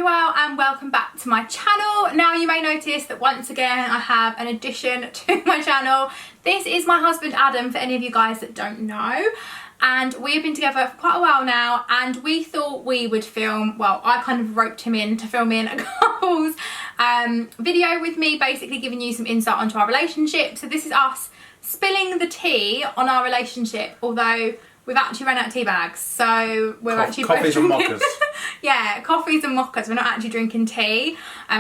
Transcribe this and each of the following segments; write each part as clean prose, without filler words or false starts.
you're well and welcome back to my channel. Now you may notice that once again I have an addition to my channel. This is my husband Adam, for any of you guys that don't know, and we have been together for quite a while now, and we thought we would film, well, I kind of roped him in to film in a couple's video with me, basically giving you some insight onto our relationship. So this is us spilling the tea on our relationship, although we've actually run out of tea bags, so we're actually coffees and mochas. Yeah, coffees and mochas. We're not actually drinking tea,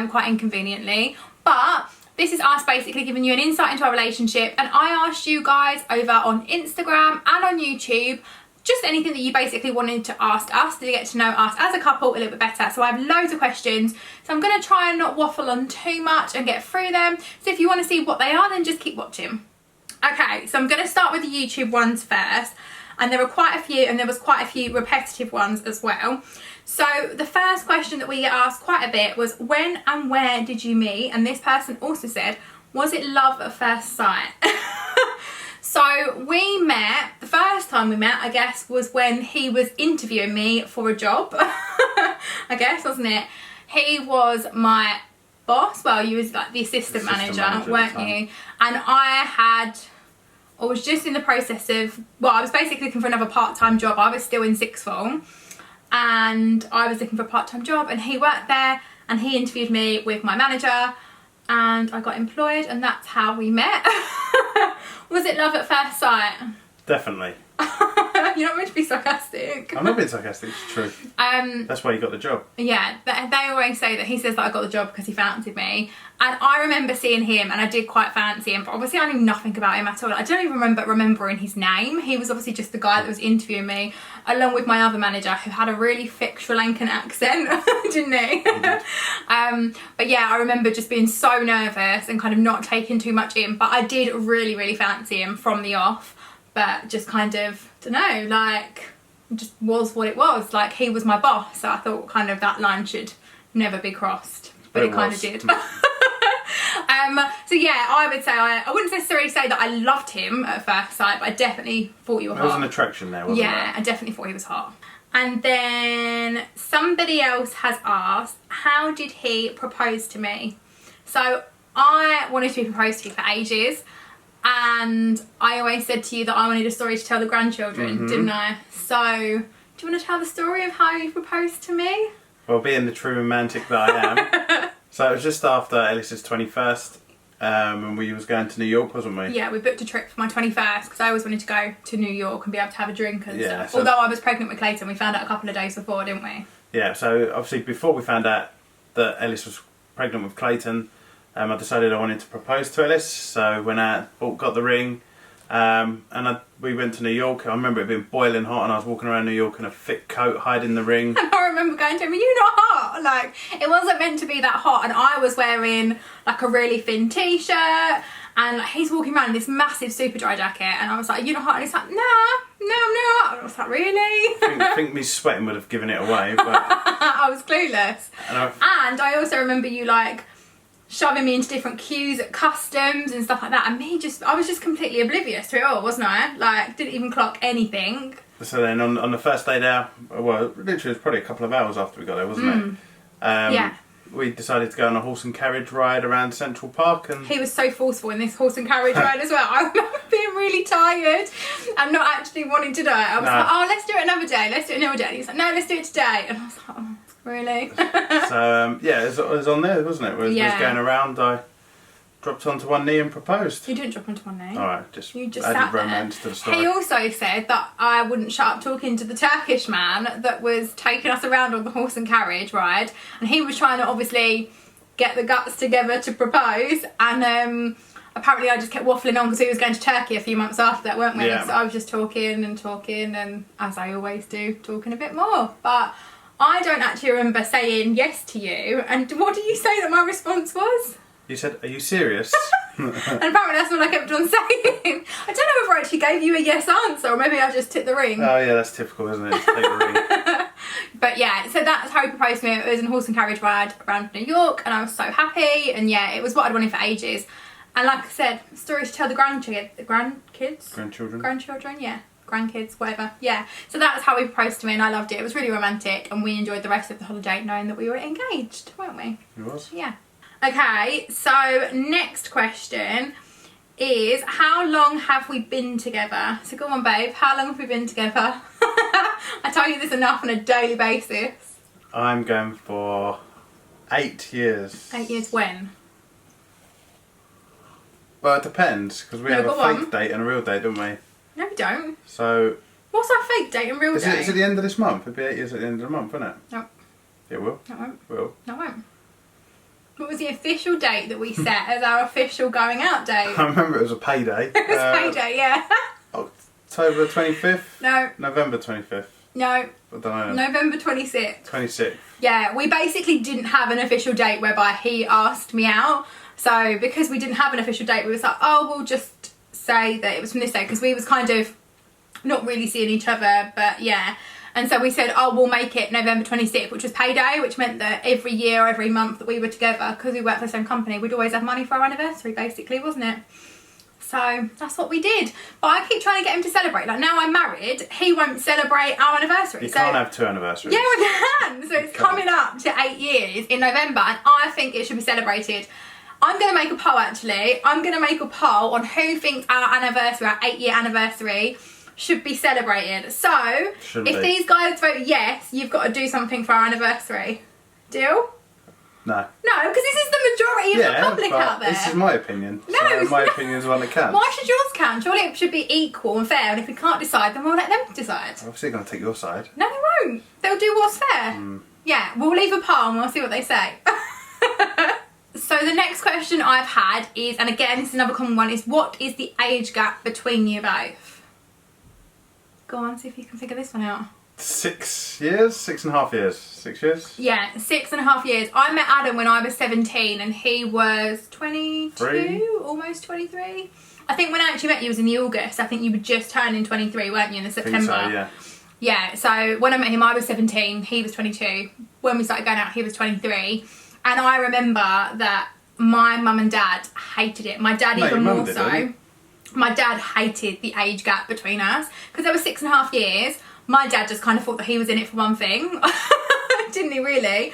quite inconveniently. But this is us basically giving you an insight into our relationship, and I asked you guys over on Instagram and on YouTube just anything that you basically wanted to ask us to get to know us as a couple a little bit better. So I have loads of questions, so I'm going to try and not waffle on too much and get through them. So if you want to see what they are, then just keep watching. Okay, so I'm going to start with the YouTube ones first. And there were quite a few, and there was quite a few repetitive ones as well. So the first question that we get asked quite a bit was, when and where did you meet? And this person also said, was it love at first sight? So we met, the first time we met, I guess, was when he was interviewing me for a job. I guess, wasn't it? He was my boss. Well, you was like the assistant manager, weren't you? And I was just in the process of, well, I was basically looking for another part-time job. I was still in sixth form and I was looking for a part-time job, and he worked there and he interviewed me with my manager and I got employed, and that's how we met. Was it love at first sight? Definitely. You're not meant to be sarcastic. I'm not being sarcastic, it's true. That's why you got the job. Yeah, they always say that he says that I got the job because he fancied me. And I remember seeing him, and I did quite fancy him, but obviously I knew nothing about him at all. I don't even remembering his name. He was obviously just the guy that was interviewing me, along with my other manager, who had a really thick Sri Lankan accent, didn't he? But yeah, I remember just being so nervous and kind of not taking too much in, but I did really, really fancy him from the off. But just kind of, don't know, like, just was what it was. Like, he was my boss, so I thought kind of that line should never be crossed. But it kind of did. So yeah, I would say, I wouldn't necessarily say that I loved him at first sight, but I definitely thought you were hot. There was an attraction there, wasn't there? Yeah, I definitely thought he was hot. And then somebody else has asked, how did he propose to me? So I wanted to be proposed to for ages. And I always said to you that I wanted a story to tell the grandchildren, didn't I? So, do you want to tell the story of how you proposed to me? Well, being the true romantic that I am. So it was just after Ellis's 21st, and we was going to New York, wasn't we? Yeah, we booked a trip for my 21st, because I always wanted to go to New York and be able to have a drink and stuff. So, although I was pregnant with Klayton, we found out a couple of days before, didn't we? Yeah, so obviously before we found out that Ellis was pregnant with Klayton, I decided I wanted to propose to Ellis, so went out, got the ring, and we went to New York. I remember it being boiling hot, and I was walking around New York in a thick coat, hiding the ring. And I remember going to him, are you not hot? Like, it wasn't meant to be that hot, and I was wearing like a really thin t-shirt, and like, he's walking around in this massive super dry jacket, and I was like, are you not hot? And he's like, nah, no, I'm not. And I was like, really? I think me sweating would have given it away, but I was clueless. And I also remember you like shoving me into different queues at customs and stuff like that, and I was just completely oblivious to it all, wasn't I? Like, didn't even clock anything. So then on the first day there, well, literally it was probably a couple of hours after we got there, wasn't it? Yeah. We decided to go on a horse and carriage ride around Central Park, and he was so forceful in this horse and carriage ride as well. I remember being really tired and not actually wanting to do it. I was like, oh, let's do it another day, let's do it another day. And he was like, no, let's do it today. And I was like, oh, really? So yeah, it was on there, wasn't it? We was going around. I dropped onto one knee and proposed. You didn't drop onto one knee. Alright, you just added sat romance to the story. He also said that I wouldn't shut up talking to the Turkish man that was taking us around on the horse and carriage ride, and he was trying to obviously get the guts together to propose, and apparently I just kept waffling on because he was going to Turkey a few months after that, weren't we? Yeah. So I was just talking, and as I always do, talking a bit more. But I don't actually remember saying yes to you. And what did you say that my response was? You said, are you serious? And apparently that's all I kept on saying. I don't know if I actually gave you a yes answer, or maybe I just took the ring. Oh yeah, that's typical, isn't it? Take the ring. But yeah, so that's how he proposed to me. It was in a horse and carriage ride around New York, and I was so happy. And yeah, it was what I'd wanted for ages. And like I said, stories to tell the grandchildren, yeah. grandkids, whatever. Yeah, so that's how we proposed to me, and I loved it. It was really romantic, and we enjoyed the rest of the holiday knowing that we were engaged, weren't we? It was. Yeah. Okay, so next question is, how long have we been together? So go on, babe, how long have we been together? I tell you this enough on a daily basis. I'm going for 8 years. 8 years when? Well, it depends, because we have a fake date and a real date, don't we? No, we don't. So... What's our fake date and real date? Is it the end of this month? It'll be 8 years at the end of the month, won't it? No. It will. No, it won't. It will. No, it won't. What was the official date that we set as our official going out date? I remember it was a payday. It was payday, yeah. October 25th? No. November 25th? No. I don't know. November 26th. 26th. Yeah, we basically didn't have an official date whereby he asked me out. So because we didn't have an official date, we was like, oh, we'll just say that it was from this day, because we was kind of not really seeing each other, but yeah. And so we said, oh, we'll make it November 26th, which was payday, which meant that every year, every month that we were together, because we worked for the same company, we'd always have money for our anniversary, basically, wasn't it? So that's what we did. But I keep trying to get him to celebrate. Like, now I'm married, he won't celebrate our anniversary. You can't have 2 anniversaries. Yeah, we can. So it's coming up to 8 years in November, and I think it should be celebrated. I'm going to make a poll, actually. I'm going to make a poll on who thinks our anniversary, our 8-year anniversary, should be celebrated. So, if these guys vote yes, you've got to do something for our anniversary. Deal? No. No, because this is the majority of the public out there. This is my opinion. No. So my opinion is one that counts. Why should yours count? Surely it should be equal and fair, and if we can't decide, then we'll let them decide. I'm obviously going to take your side. No, they won't. They'll do what's fair. Yeah, we'll leave a poll and we'll see what they say. So the next question I've had is, and again, this is another common one, is what is the age gap between you both? Go on, see if you can figure this one out. 6 years? 6.5 years? 6 years? Yeah, 6.5 years. I met Adam when I was 17 and he was 22, almost 23. I think when I actually met you was in the August. I think you were just turning 23, weren't you, in the September? I think so, yeah. Yeah, so when I met him I was 17, he was 22. When we started going out he was 23. And I remember that my mum and dad hated it. My dad even more so. My dad hated the age gap between us because there was 6.5 years. My dad just kind of thought that he was in it for one thing. Didn't he really?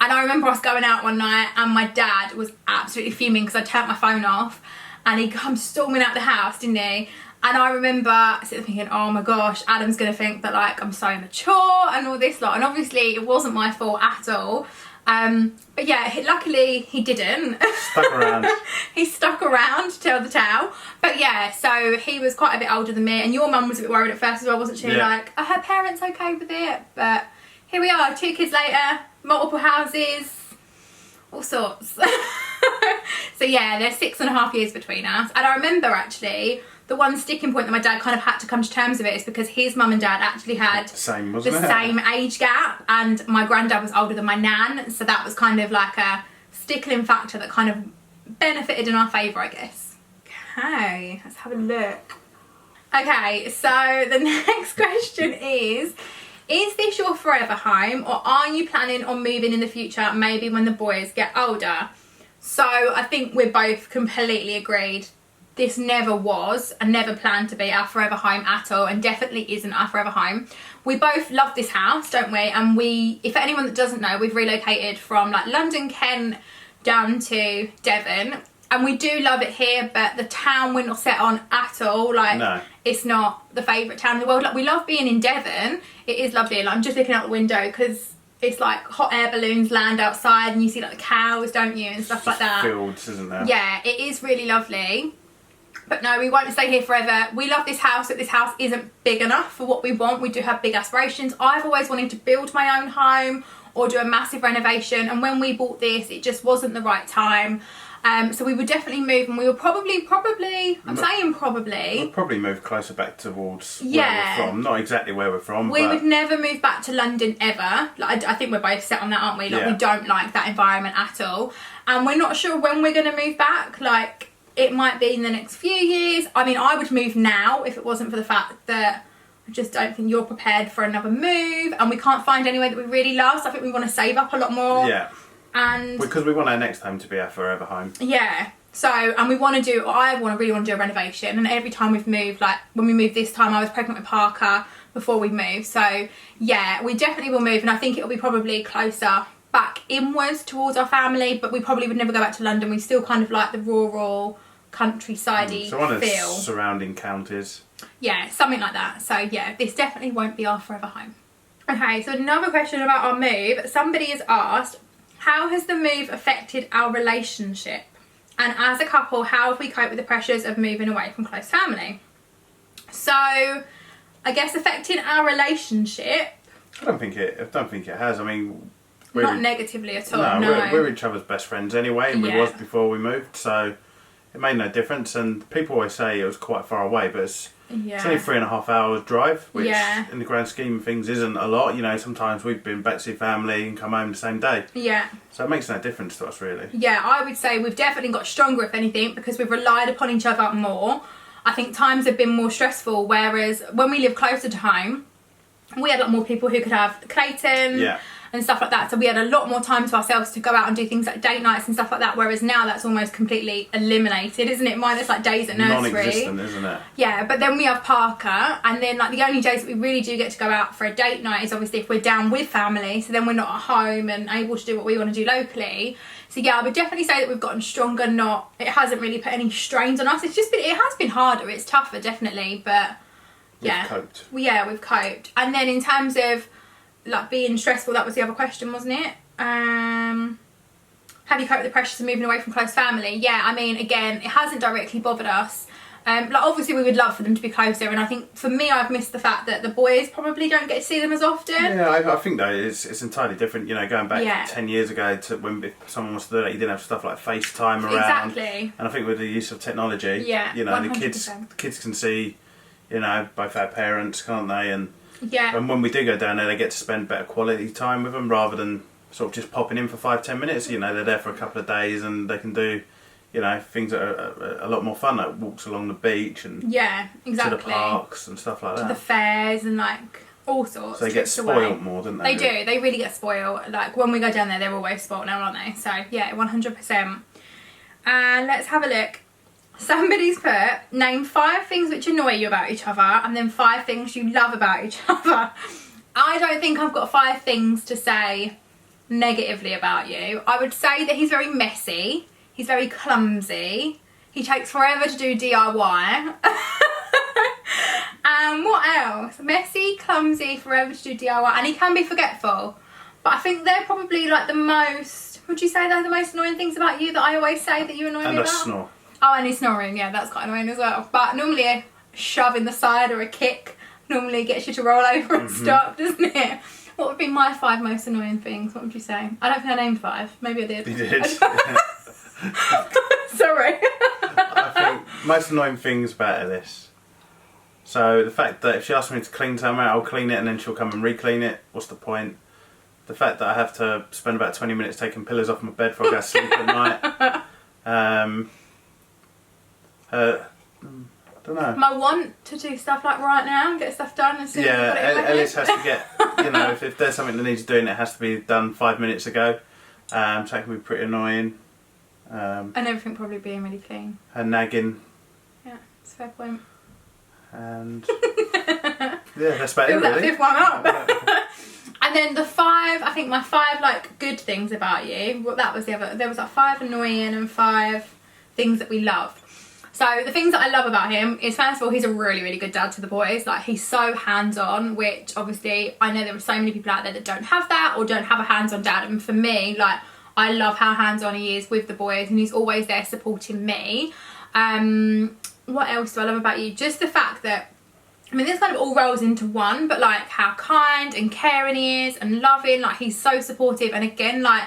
And I remember us going out one night and my dad was absolutely fuming because I turned my phone off and he comes storming out the house, didn't he? And I remember sitting thinking, oh my gosh, Adam's going to think that like I'm so mature and all this lot. And obviously it wasn't my fault at all. But yeah, luckily he didn't. Stuck around. He stuck around to tell the tale. But yeah, so he was quite a bit older than me, and your mum was a bit worried at first as well, wasn't she? Yeah. Like, are her parents okay with it? But here we are, 2 kids later, multiple houses, all sorts. So yeah, there's 6.5 years between us. And I remember actually the one sticking point that my dad kind of had to come to terms with it is because his mum and dad actually had the same age gap, and my granddad was older than my nan, so that was kind of like a stickling factor that kind of benefited in our favour, I guess. Okay, let's have a look. Okay, so the next question is this your forever home, or are you planning on moving in the future, maybe when the boys get older? So I think we're both completely agreed. This never was and never planned to be our forever home at all, and definitely isn't our forever home. We both love this house, don't we? And if anyone that doesn't know, we've relocated from like London, Kent down to Devon, and we do love it here, but the town we're not set on at all. Like, no. It's not the favourite town in the world. Like, we love being in Devon. It is lovely. Like, I'm just looking out the window because it's like hot air balloons land outside and you see like the cows, don't you, and stuff like that. Fields, isn't there? Yeah, it is really lovely. But no, we won't stay here forever. We love this house, but this house isn't big enough for what we want. We do have big aspirations. I've always wanted to build my own home or do a massive renovation, and when we bought this, it just wasn't the right time. So we would definitely move, and we will probably, I'm saying probably. We'll probably move closer back towards where we're from. Not exactly where we're from, We would never move back to London ever. Like, I think we're both set on that, aren't we? Like, we don't like that environment at all. And we're not sure when we're going to move back. Like, it might be in the next few years. I mean, I would move now if it wasn't for the fact that I just don't think you're prepared for another move, and we can't find anywhere that we really love, so I think we want to save up a lot more. Yeah. And because we want our next home to be our forever home. Yeah. So, and we want to do, really want to do a renovation. And every time we've moved, like when we moved this time, I was pregnant with Parker before we moved. So yeah, we definitely will move. And I think it'll be probably closer back inwards towards our family, but we probably would never go back to London. We still kind of like the rural, countryside-y So one of the feel. surrounding counties. Yeah, something like that. So yeah, this definitely won't be our forever home. Okay, so another question about our move. Somebody has asked, how has the move affected our relationship? And as a couple, how have we coped with the pressures of moving away from close family? So, I guess affecting our relationship. I don't think it has. I mean, Not negatively at all. No, we're each other's best friends anyway, and we was before we moved, so it made no difference. And people always say it was quite far away, but it's only 3.5 hours drive, which in the grand scheme of things isn't a lot. You know, sometimes we've been back to see family and come home the same day. Yeah. So it makes no difference to us, really. Yeah, I would say we've definitely got stronger, if anything, because we've relied upon each other more. I think times have been more stressful, whereas when we live closer to home, we had a lot more people who could have Klayton and stuff like that. So we had a lot more time to ourselves to go out and do things like date nights and stuff like that. Whereas now that's almost completely eliminated, isn't it? Minus like days at nursery. Non-existent, isn't it? Yeah, but then we have Parker, and then like the only days that we really do get to go out for a date night is obviously if we're down with family. So then we're not at home and able to do what we want to do locally. So yeah, I would definitely say that we've gotten stronger. It hasn't really put any strains on us. It has been harder. It's tougher, definitely, but yeah, we've coped. We've coped. And then in terms of like being stressful, that was the other question, wasn't it? Have you coped with the pressures of moving away from close family? Yeah, I mean, again, it hasn't directly bothered us. Like obviously we would love for them to be closer, and I think for me I've missed the fact that the boys probably don't get to see them as often. Yeah, I think though it's entirely different. You know, going back 10 years ago to when someone was to do that, you didn't have stuff like FaceTime around. Exactly. And I think with the use of technology, you know, 100%. the kids can see, you know, both our parents, can't they? And yeah. And when we do go down there, they get to spend better quality time with them rather than sort of just popping in for 5-10 minutes. You know, they're there for a couple of days and they can do, you know, things that are a lot more fun, like walks along the beach and to the parks and stuff like that. To the fairs and like all sorts. So they get spoiled more, don't they? They do. They really get spoiled. Like when we go down there, they're always spoiled now, aren't they? So yeah, 100%. And let's have a look. Somebody's put, name 5 things which annoy you about each other and then 5 things you love about each other. I don't think I've got 5 things to say negatively about you. I would say that he's very messy. He's very clumsy. He takes forever to do DIY. And what else? Messy, clumsy, forever to do DIY. And he can be forgetful. But I think they're probably like the most, would you say they're the most annoying things about you that I always say that you annoy me about? And a snore. Oh, and he's snoring, yeah, that's quite annoying as well. But normally a shove in the side or a kick normally gets you to roll over and stop, doesn't it? What would be my 5 most annoying things? What would you say? I don't think I named 5. Maybe I did. You did. Sorry. I think most annoying things about Ellis. So the fact that if she asks me to clean something out, I'll clean it and then she'll come and re-clean it. What's the point? The fact that I have to spend about 20 minutes taking pillows off my bed before I go to sleep at night. I don't know. My want to do stuff like right now and get stuff done as soon as I've got it in my head. Ellis has to get, you know, if there's something that needs doing, it has to be done 5 minutes ago. So it can be pretty annoying. And everything probably being really clean. Her nagging. Yeah, it's a fair point. And yeah, that's about it, really. That 5th one up. And then the 5, I think my 5 like good things about you. Well, that was the other. There was like 5 annoying and 5 things that we love. So the things that I love about him is, first of all, he's a really, really good dad to the boys. Like, he's so hands-on, which obviously I know there are so many people out there that don't have that or don't have a hands-on dad. And for me, like, I love how hands-on he is with the boys and he's always there supporting me. What else do I love about you? Just the fact that, I mean, this kind of all rolls into one, but like how kind and caring he is and loving. Like, he's so supportive. And again, like,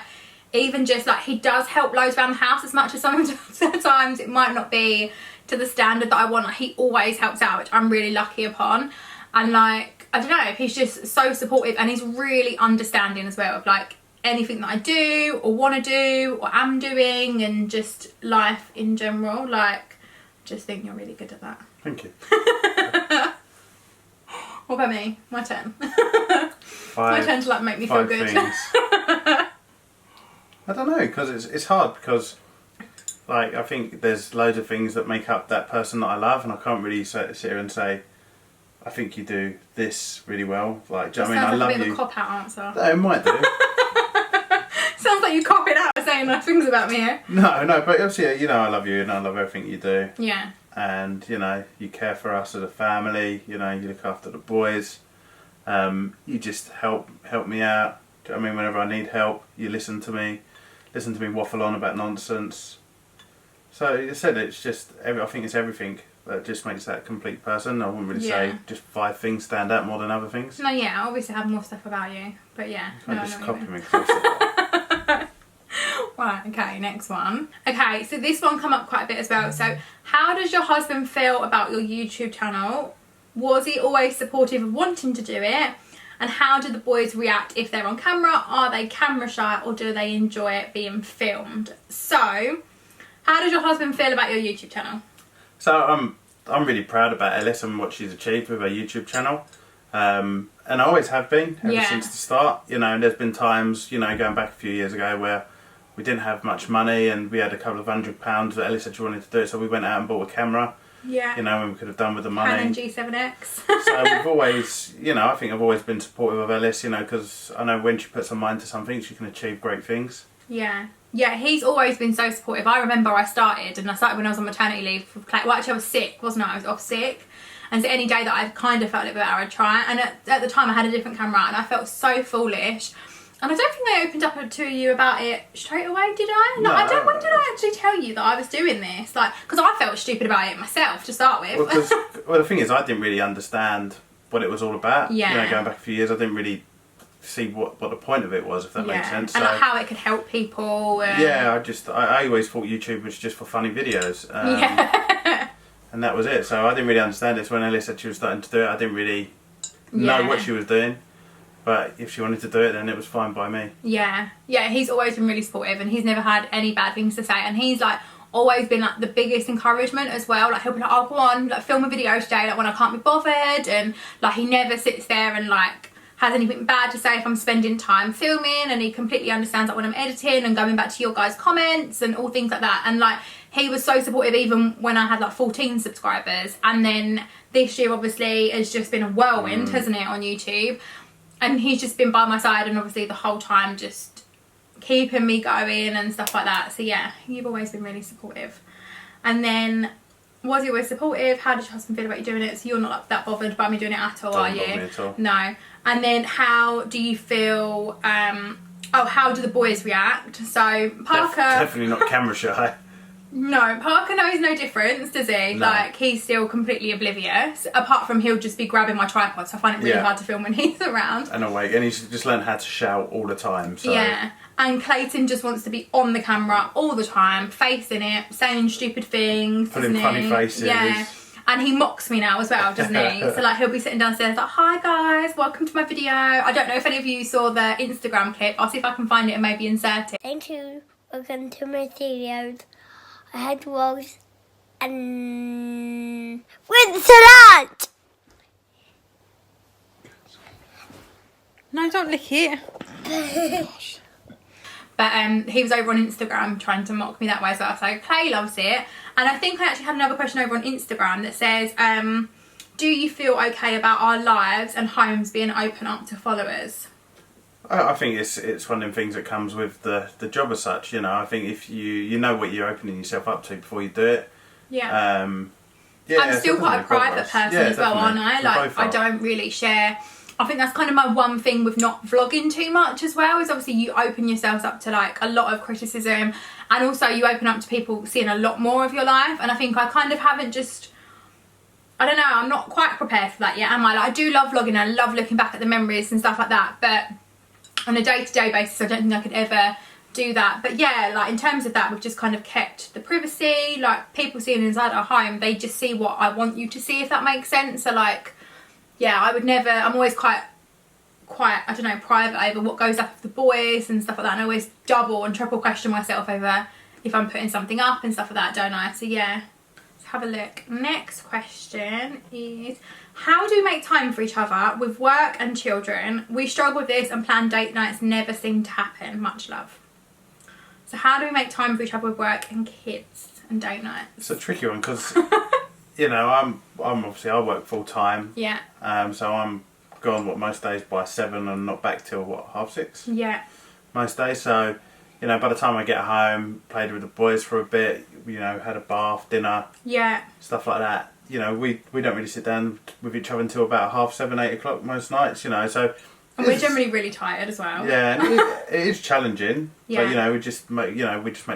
even just like he does help loads around the house, as much as sometimes it might not be to the standard that I want. Like, he always helps out, which I'm really lucky upon. And like, I don't know, he's just so supportive and he's really understanding as well of like anything that I do or want to do or am doing and just life in general. Like, I just think you're really good at that. Thank you. What about me? My turn. 5, my turn to like make me feel good. I don't know, because it's hard because Like, I think there's loads of things that make up that person that I love, and I can't really sit here and say, I think you do this really well. Like, do you know what I mean? I love you. Sounds like a bit of a cop-out answer. No, it might do. Sounds like you're copping out saying nice things about me here. No, but obviously, you know, I love you and I love everything you do. Yeah. And, you know, you care for us as a family, you know, you look after the boys. You just help me out. Do you know what I mean? Whenever I need help, you listen to me waffle on about nonsense. So, as I said, it's just, I think it's everything that just makes that complete person. I wouldn't really say just 5 things stand out more than other things. No, yeah, I obviously have more stuff about you. But yeah. You can't just copy me. 'Cause I've said that. Right, okay, next one. Okay, so this one come up quite a bit as well. So, how does your husband feel about your YouTube channel? Was he always supportive of wanting to do it? And how do the boys react if they're on camera? Are they camera shy or do they enjoy it being filmed? So, how does your husband feel about your YouTube channel? So, I'm really proud about Ellis and what she's achieved with her YouTube channel. And I always have been, ever since the start. You know, there's been times, you know, going back a few years ago where we didn't have much money and we had a couple of £100 that Ellis said she wanted to do it, so we went out and bought a camera. Yeah. You know, and we could have done with the money. Canon G7x. So we've always, you know, I think I've always been supportive of Ellis, you know, because I know when she puts her mind to something, she can achieve great things. Yeah. Yeah, he's always been so supportive. I remember I started when I was on maternity leave with Klayton. Well, actually I was sick, wasn't I? I was off sick. And so any day that I kind of felt a bit better, I'd try. And at the time I had a different camera and I felt so foolish. And I don't think I opened up to you about it straight away, did I? No, I don't. When did I actually tell you that I was doing this? Like, because I felt stupid about it myself to start with. Well, the thing is, I didn't really understand what it was all about. Yeah. You know, going back a few years, I didn't really see what the point of it was, if that makes sense. And like how it could help people. Yeah, I always thought YouTube was just for funny videos. And that was it. So I didn't really understand it. So when Ellie said she was starting to do it, I didn't really know what she was doing. But if she wanted to do it, then it was fine by me. Yeah. Yeah, he's always been really supportive and he's never had any bad things to say. And he's like always been like the biggest encouragement as well. Like he'll be like, oh, go on, like film a video today, like when I can't be bothered. And like he never sits there and like has anything bad to say if I'm spending time filming. And he completely understands like when I'm editing and going back to your guys' comments and all things like that. And like he was so supportive even when I had like 14 subscribers. And then this year obviously has just been a whirlwind, hasn't it, on YouTube. And he's just been by my side and obviously the whole time just keeping me going and stuff like that. So yeah, you've always been really supportive. And then, was he always supportive? How did your husband feel about you doing it? So you're not like that bothered by me doing it at all, are you? Don't bother me at all. No. And then how do you feel, how do the boys react? So Parker... Definitely not camera shy. No, Parker knows no difference, does he? No. Like, he's still completely oblivious. Apart from he'll just be grabbing my tripod, so I find it really hard to film when he's around. And awake, and he's just learned how to shout all the time. So. Yeah, and Klayton just wants to be on the camera all the time, facing it, saying stupid things. Putting funny faces. Yeah. And he mocks me now as well, doesn't he? So like he'll be sitting downstairs like, hi guys, welcome to my video. I don't know if any of you saw the Instagram clip. I'll see if I can find it and maybe insert it. Thank you. Welcome to my videos. I had vlogs and with salad. No, don't lick it. Gosh. But he was over on Instagram trying to mock me that way as well. So Clay loves it. And I think I actually had another question over on Instagram that says, do you feel okay about our lives and homes being open up to followers? I think it's one of them things that comes with the job as such, you know. I think if you know what you're opening yourself up to before you do it. Yeah. Yeah, I'm still quite a private person as well, aren't I? Like, I don't really share. I think that's kind of my one thing with not vlogging too much as well, is obviously you open yourselves up to like a lot of criticism, and also you open up to people seeing a lot more of your life. And I think I kind of haven't just, I don't know, I'm not quite prepared for that yet, am I? Like, I do love vlogging and I love looking back at the memories and stuff like that, but on a day-to-day basis I don't think I could ever do that. But yeah, like in terms of that, we've just kind of kept the privacy. Like, people seeing inside our home, they just see what I want you to see, if that makes sense. So like, yeah, I would never, I'm always quite, I don't know, private over what goes up with the boys and stuff like that. And I always double and triple question myself over if I'm putting something up and stuff like that, don't I? So yeah, let's have a look. Next question is, how do we make time for each other with work and children? We struggle with this and planned date nights never seem to happen. Much love. So how do we make time for each other with work and kids and date nights? It's a tricky one because, you know, I'm obviously, I work full time. Yeah. So I'm gone, most days by 7 and not back till, 6:30? Yeah. Most days. So, you know, by the time I get home, played with the boys for a bit, you know, had a bath, dinner. Yeah. Stuff like that. You know, we don't really sit down with each other until about 7:30, 8 o'clock most nights, you know, so... And we're generally really tired as well. Yeah, and it is challenging, yeah. but, you know, we just make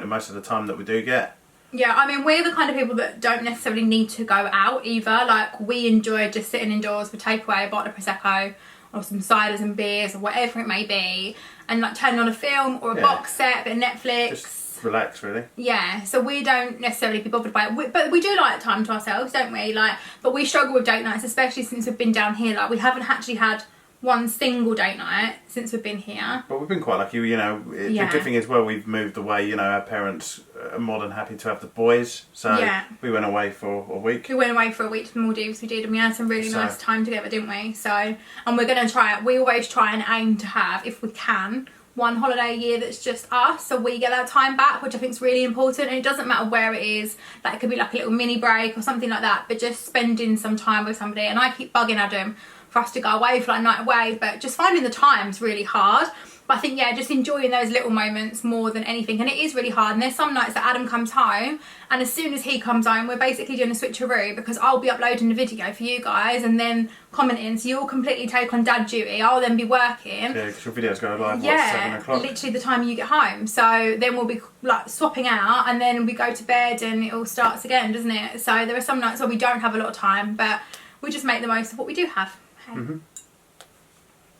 the most of the time that we do get. Yeah, I mean, we're the kind of people that don't necessarily need to go out either. Like, we enjoy just sitting indoors with takeaway, a bottle of Prosecco, or some ciders and beers, or whatever it may be, and like turning on a film or a box set, a bit of Netflix. Just relax, really. Yeah, so we don't necessarily be bothered by it, but we do like time to ourselves, don't we? Like, but we struggle with date nights, especially since we've been down here. Like, we haven't actually had one single date night since we've been here. But we've been quite lucky, you know. The good thing is, well, we've moved away, you know, our parents are more than happy to have the boys, so we went away for a week. We went away for a week to the Maldives, we did, and we had some really nice time together, didn't we? So, and we're going to try it. We always try and aim to have, if we can, one holiday a year that's just us, so we get that time back, which I think is really important. And it doesn't matter where it is, like it could be like a little mini break or something like that, but just spending some time with somebody. And I keep bugging Adam for us to go away for like a night away, but just finding the time is really hard. But I think, yeah, just enjoying those little moments more than anything. And it is really hard. And there's some nights that Adam comes home, and as soon as he comes home, we're basically doing a switcheroo, because I'll be uploading the video for you guys and then commenting. So you'll completely take on dad duty. I'll then be working. Yeah, because your videos go live, 7 o'clock? Literally the time you get home. So then we'll be like swapping out, and then we go to bed and it all starts again, doesn't it? So there are some nights where we don't have a lot of time, but we just make the most of what we do have. Okay.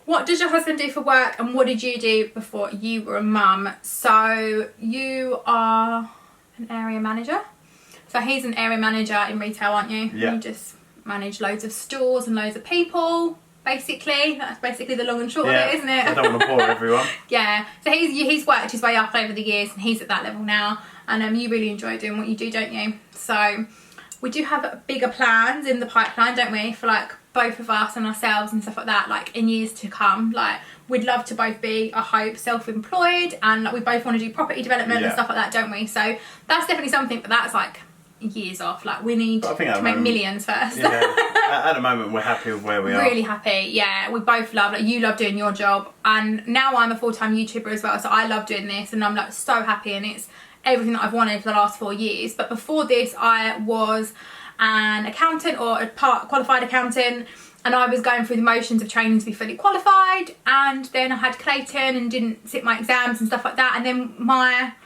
What does your husband do for work, and what did you do before you were a mum? So you are an area manager. So he's an area manager in retail, aren't you? Yeah. You just manage loads of stores and loads of people, basically. That's basically the long and short of it, isn't it? I don't want to bore everyone. Yeah. So he's worked his way up over the years, and he's at that level now. And you really enjoy doing what you do, don't you? So we do have bigger plans in the pipeline, don't we? For like both of us and ourselves and stuff like that, like in years to come. Like, we'd love to both be, I hope, self-employed, and like we both want to do property development and stuff like that, don't we? So that's definitely something, but that's like years off. Like, we need to make millions first. Yeah, at the moment we're happy with where we are. Really happy, yeah. We both love, like, you love doing your job, and now I'm a full-time YouTuber as well, so I love doing this, and I'm like so happy, and it's everything that I've wanted for the last 4 years. But before this, I was an accountant, or a part qualified accountant, and I was going through the motions of training to be fully qualified, and then I had Klayton and didn't sit my exams and stuff like that, and then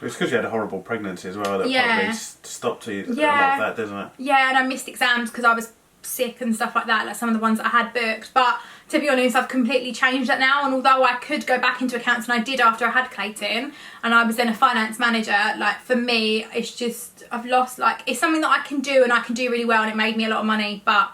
it's because you had a horrible pregnancy as well that probably stopped you a lot of that, doesn't it? Yeah, and I missed exams because I was sick and stuff like that, like some of the ones that I had booked. But to be honest, I've completely changed that now, and although I could go back into accounts, and I did after I had Klayton, and I was then a finance manager, like, for me, it's just, I've lost, like, it's something that I can do, and I can do really well, and it made me a lot of money, but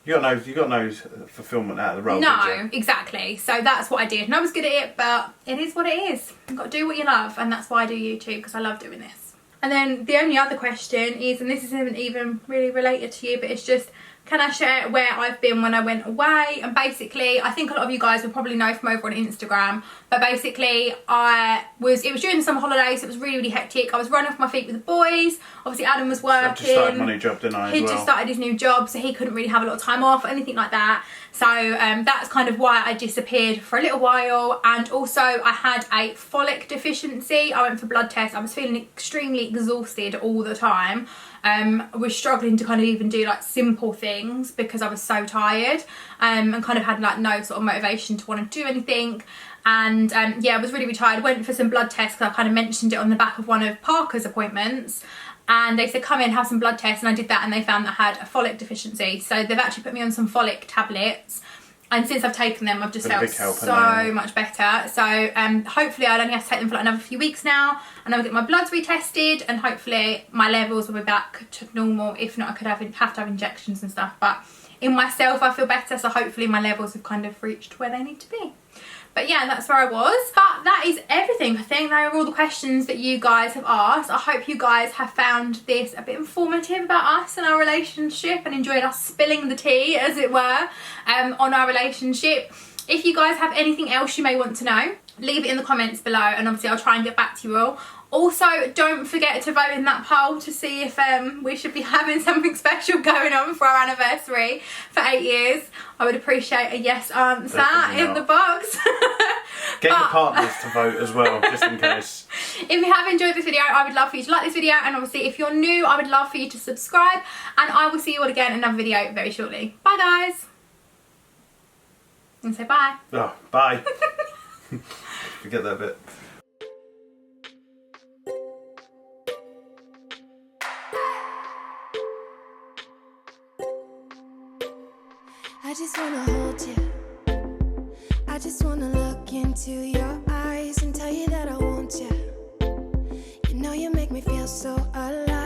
you got no fulfillment out of the role. No, exactly. So that's what I did, and I was good at it, but it is what it is. You've got to do what you love, and that's why I do YouTube, because I love doing this. And then the only other question is, and this isn't even really related to you, but it's just, can I share where I've been when I went away? And basically, I think a lot of you guys will probably know from over on Instagram, but basically it was during the summer holidays, so it was really, really hectic. I was running off my feet with the boys. Obviously, Adam was working. So I just started my new job, didn't I, He just started his new job, so he couldn't really have a lot of time off or anything like that. So that's kind of why I disappeared for a little while. And also, I had a folic deficiency. I went for blood tests. I was feeling extremely exhausted all the time. I was struggling to kind of even do like simple things because I was so tired, and kind of had like no sort of motivation to want to do anything. And yeah, I was really, really tired. Went for some blood tests because I kind of mentioned it on the back of one of Parker's appointments, and they said come in, have some blood tests, and I did that, and they found that I had a folic deficiency. So they've actually put me on some folic tablets, and since I've taken them, I've just felt so much better. So hopefully I'll only have to take them for like another few weeks now, and I'll get my bloods retested, and hopefully my levels will be back to normal. If not, I could have to have injections and stuff, but in myself I feel better, so hopefully my levels have kind of reached where they need to be. But yeah, that's where I was. But that is everything. I think they are all the questions that you guys have asked. I hope you guys have found this a bit informative about us and our relationship, and enjoyed us spilling the tea, as it were, on our relationship. If you guys have anything else you may want to know, leave it in the comments below, and obviously I'll try and get back to you all Also, don't forget to vote in that poll to see if we should be having something special going on for our anniversary for 8 years. I would appreciate a yes answer Definitely in not. the box. Get your partners to vote as well, just in case. If you have enjoyed this video, I would love for you to like this video, and obviously if you're new, I would love for you to subscribe, and I will see you all again in another video very shortly. Bye guys. And say bye. Oh, bye. Forget that bit. I just wanna hold you. I just wanna look into your eyes and tell you that I want you. You know you make me feel so alive.